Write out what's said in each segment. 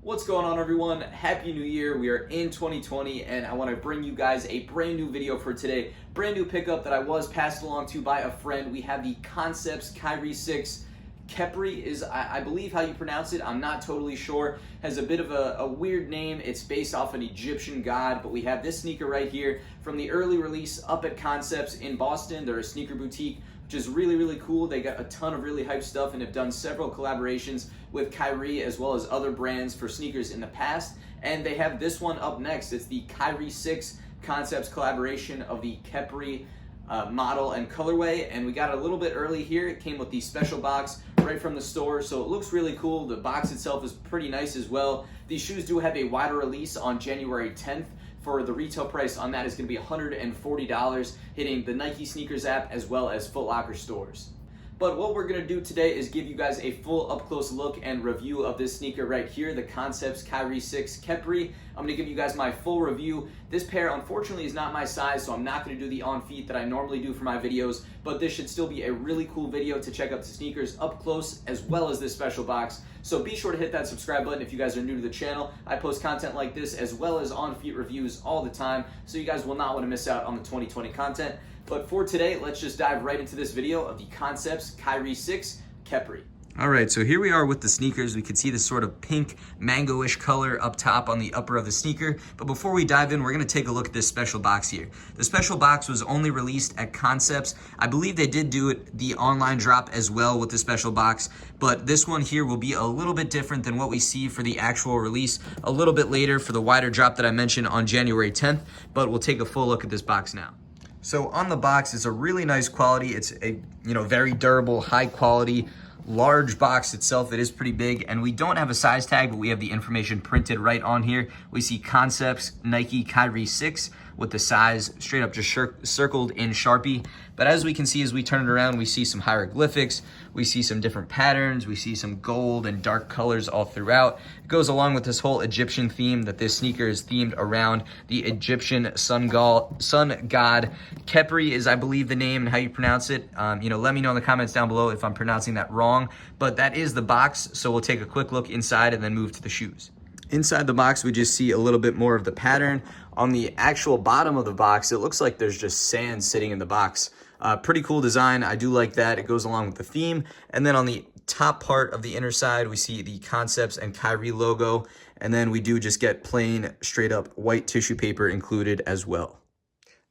What's going on, everyone? Happy New Year. We are in 2020 and I want to bring you guys a brand new video for today. Brand new pickup that I was passed along to by a friend. We have the Concepts Kyrie 6. Khepri is, I believe, how you pronounce it. I'm not totally sure. Has a bit of a weird name. It's based off an Egyptian god, but we have this sneaker right here from the early release up at Concepts in Boston. They're a sneaker boutique, which is really cool. They got a ton of really hype stuff and have done several collaborations with Kyrie as well as other brands for sneakers in the past. And they have this one up next. It's the Kyrie 6 Concepts collaboration of the Khepri model and colorway, and we got it a little bit early here. It came with the special box right from the store, so it looks really cool. The box itself is pretty nice as well. These shoes do have a wider release on January 10th. For the retail price on that is going to be $140, hitting the Nike Sneakers app as well as Foot Locker stores. But what we're going to do today is give you guys a full up-close look and review of this sneaker right here, the Concepts Kyrie 6 Khepri. I'm going to give you guys my full review. This pair, unfortunately, is not my size, so I'm not going to do the on-feet that I normally do for my videos, but this should still be a really cool video to check out the sneakers up close as well as this special box. So be sure to hit that subscribe button if you guys are new to the channel. I post content like this as well as on-feet reviews all the time, so you guys will not want to miss out on the 2020 content. But for today, let's just dive right into this video of the Concepts Kyrie 6 Khepri. All right, so here we are with the sneakers. We can see this sort of pink mango-ish color up top on the upper of the sneaker. But before we dive in, we're gonna take a look at this special box here. The special box was only released at Concepts. I believe they did do the online drop as well with the special box, but this one here will be a little bit different than what we see for the actual release a little bit later for the wider drop that I mentioned on January 10th, but we'll take a full look at this box now. So on the box, it's a really nice quality. It's a very durable, high quality, large box itself. It is pretty big, and we don't have a size tag, but we have the information printed right on here. We see Concepts Nike Kyrie 6 with the size straight up just circled in Sharpie. But as we can see, as we turn it around, we see some hieroglyphics, we see some different patterns, we see some gold and dark colors all throughout. It goes along with this whole Egyptian theme that this sneaker is themed around the Egyptian sun god. Khepri is, I believe, the name and how you pronounce it. Let me know in the comments down below if I'm pronouncing that wrong, but that is the box. So we'll take a quick look inside and then move to the shoes. Inside the box, we just see a little bit more of the pattern. On the actual bottom of the box, it looks like there's just sand sitting in the box. Pretty cool design. I do like that. It goes along with the theme. And then on the top part of the inner side, we see the Concepts and Kyrie logo. And then we do just get plain, straight up white tissue paper included as well.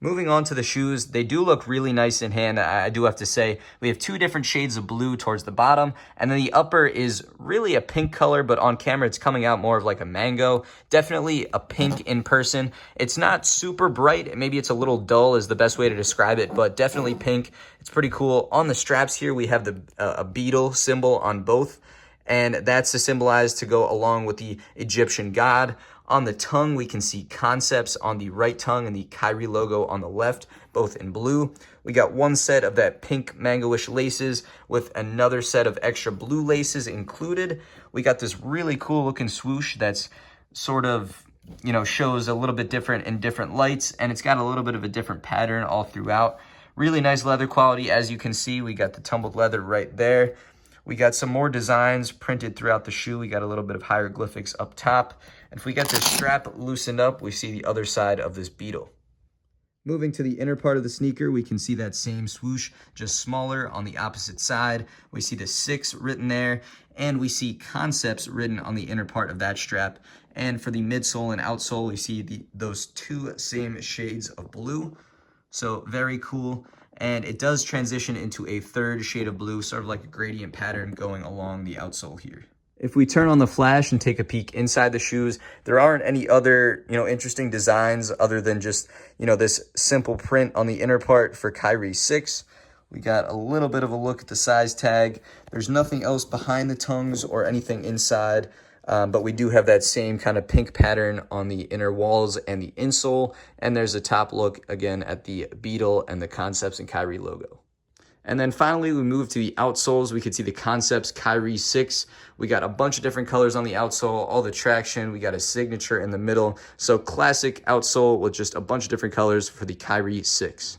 Moving on to the shoes, they do look really nice in hand. I do have to say, we have two different shades of blue towards the bottom, and then the upper is really a pink color, but on camera it's coming out more of like a mango. Definitely a pink in person. It's not super bright. Maybe it's a little dull is the best way to describe it, but definitely pink. It's pretty cool. On the straps here, we have a beetle symbol on both, and that's to symbolize to go along with the Egyptian god. On the tongue, we can see Concepts on the right tongue and the Kyrie logo on the left, both in blue. We got one set of that pink mango-ish laces with another set of extra blue laces included. We got this really cool looking swoosh that's sort of, shows a little bit different in different lights, and it's got a little bit of a different pattern all throughout. Really nice leather quality. As you can see, we got the tumbled leather right there. We got some more designs printed throughout the shoe. We got a little bit of hieroglyphics up top. And if we get this strap loosened up, we see the other side of this beetle. Moving to the inner part of the sneaker, we can see that same swoosh, just smaller on the opposite side. We see the 6 written there, and we see Concepts written on the inner part of that strap. And for the midsole and outsole, we see those two same shades of blue. So very cool. And it does transition into a third shade of blue, sort of like a gradient pattern going along the outsole here. If we turn on the flash and take a peek inside the shoes, there aren't any other, interesting designs other than just, this simple print on the inner part for Kyrie 6. We got a little bit of a look at the size tag. There's nothing else behind the tongues or anything inside. But we do have that same kind of pink pattern on the inner walls and the insole. And there's a top look again at the beetle and the Concepts and Kyrie logo. And then finally, we move to the outsoles. We can see the Concepts Kyrie 6. We got a bunch of different colors on the outsole, all the traction. We got a signature in the middle. So classic outsole with just a bunch of different colors for the Kyrie 6.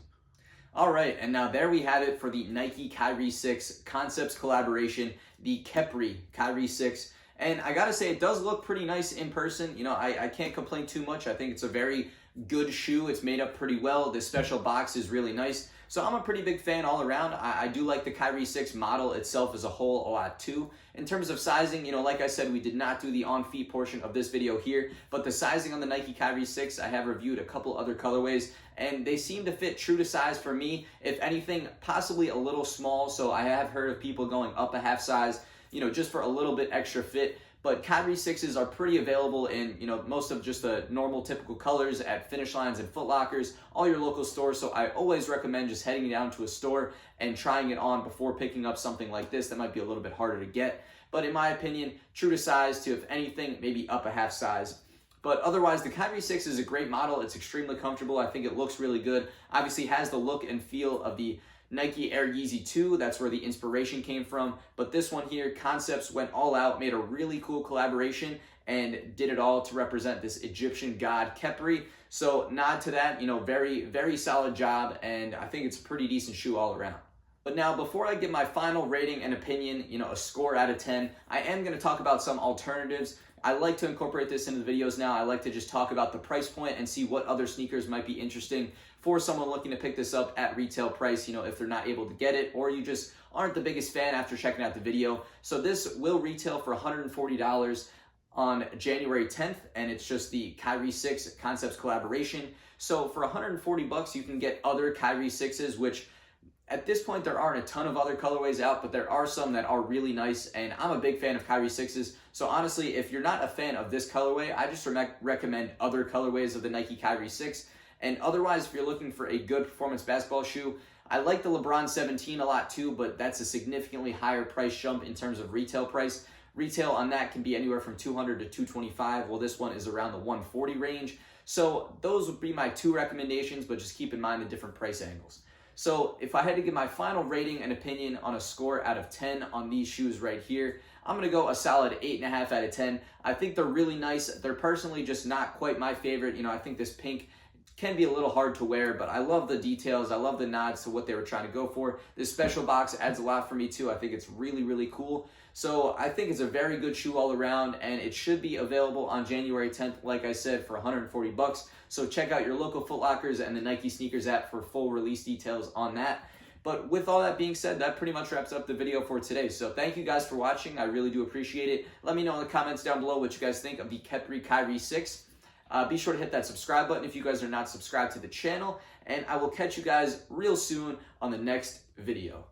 All right, and now there we have it for the Nike Kyrie 6 Concepts collaboration, the Khepri Kyrie 6. And I gotta say, it does look pretty nice in person. You know, I can't complain too much. I think it's a very good shoe. It's made up pretty well. This special box is really nice. So I'm a pretty big fan all around. I do like the Kyrie 6 model itself as a whole a lot too. In terms of sizing, you know, like I said, we did not do the on-feet portion of this video here, but the sizing on the Nike Kyrie 6, I have reviewed a couple other colorways, and they seem to fit true to size for me. If anything, possibly a little small, so I have heard of people going up a half size, you know, just for a little bit extra fit. But Kyrie 6s are pretty available in, you know, most of just the normal typical colors at Finish Lines and Foot Lockers, all your local stores. So I always recommend just heading down to a store and trying it on before picking up something like this that might be a little bit harder to get. But in my opinion, true to size to, if anything, maybe up a half size. But otherwise, the Khepri 6 is a great model. It's extremely comfortable. I think it looks really good. Obviously has the look and feel of the Nike Air Yeezy 2, that's where the inspiration came from. But this one here, Concepts went all out, made a really cool collaboration, and did it all to represent this Egyptian god Khepri. So nod to that, you know, very, very solid job, and I think it's a pretty decent shoe all around. But now, before I give my final rating and opinion, you know, a score out of 10, I am going to talk about some alternatives. I like to incorporate this into the videos now. I like to just talk about the price point and see what other sneakers might be interesting for someone looking to pick this up at retail price, you know, if they're not able to get it, or you just aren't the biggest fan after checking out the video. So this will retail for $140 on January 10th, and it's just the Kyrie 6 Concepts collaboration. So for 140 bucks, you can get other Kyrie 6s, which at this point, there aren't a ton of other colorways out, but there are some that are really nice, and I'm a big fan of Kyrie 6s. So honestly, if you're not a fan of this colorway, I just recommend other colorways of the Nike Kyrie 6. And otherwise, if you're looking for a good performance basketball shoe, I like the LeBron 17 a lot too, but that's a significantly higher price jump in terms of retail price. Retail on that can be anywhere from $200 to $225, while this one is around the $140 range. So those would be my two recommendations, but just keep in mind the different price angles. So if I had to give my final rating and opinion on a score out of 10 on these shoes right here, I'm going to go a solid 8.5 out of 10. I think they're really nice. They're personally just not quite my favorite. You know, I think this pink can be a little hard to wear, but I love the details. I love the nods to what they were trying to go for. This special box adds a lot for me too. I think it's really, really cool. So I think it's a very good shoe all around, and it should be available on January 10th, like I said, for 140 bucks. So check out your local Foot Lockers and the Nike Sneakers app for full release details on that. But with all that being said, that pretty much wraps up the video for today. So thank you guys for watching. I really do appreciate it. Let me know in the comments down below what you guys think of the Khepri Kyrie 6. Be sure to hit that subscribe button if you guys are not subscribed to the channel, and I will catch you guys real soon on the next video.